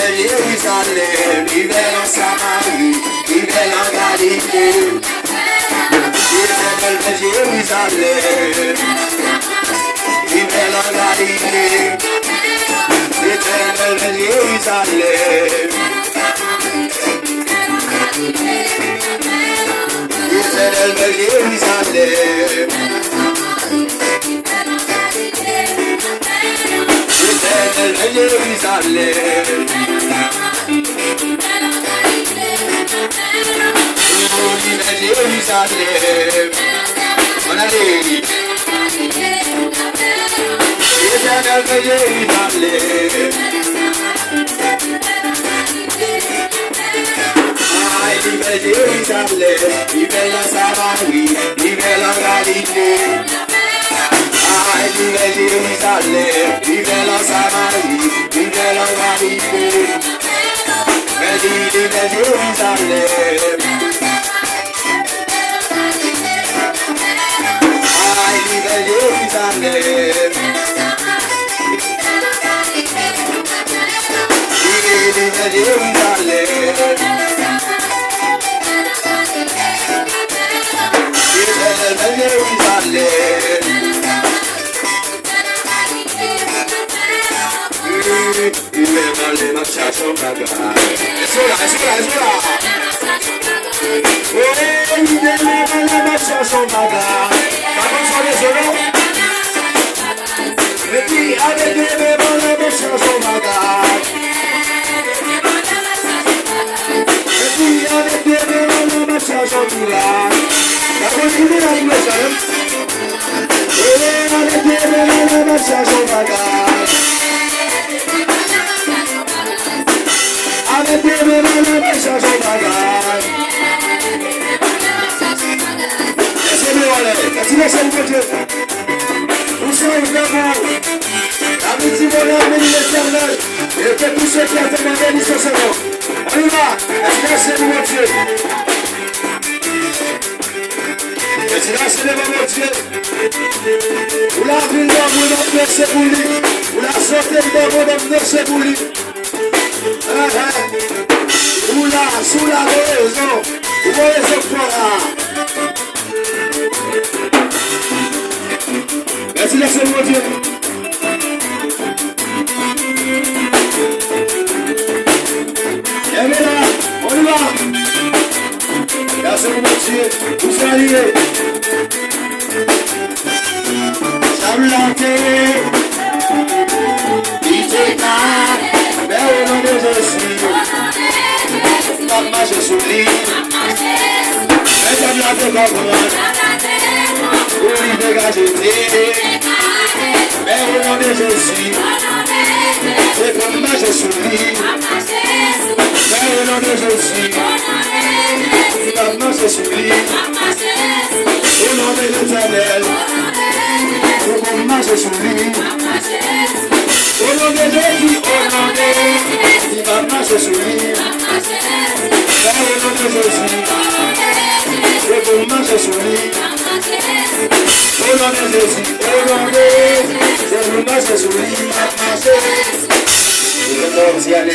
de Jérusalem, vive en Samarie, vive en Galilée. L'éternel de Jérusalem, vive en Galilée. L'éternel de Jérusalem, l'éternel de Jérusalem, l'éternel de Jérusalem. Jérusalem, on allait. L'éternel de Jérusalem, ah, il vive Jérusalem, il vive la Samarie, il vive la Galilée. Ah, il vive Jérusalem, il vive la Samarie, il vive la Galilée. Mais il vive Jérusalem. Jérusalem, et que tous ceux qui attendent la bénédiction se vont. On y va. Merci mon Dieu. Merci mon Dieu. Vous la ville d'homme, vous la blessez pour lui. Vous la sortez d'homme, vous blessez pour lui. Vous la, sous la raison. Vous voyez ce point. Merci mon Dieu. On y va. Merci mon Dieu. Vous soyez. J'aime il t'écarte, mais au nom de Jésus, ma marche sous lui, mais j'aime la découvrir, pour lui dégager, mais au nom de Jésus, c'est pour marcher sous lui, mais au nom de Jésus, ma marche sous lui, au nom de l'Éternel. Marche sur lui. Au nom de Jésus, au nom de Jésus, il va marcher sur lui. Au nom de Jésus, je veux marcher sur lui. Au nom de Jésus, au nom de Jésus, je veux marcher sur lui.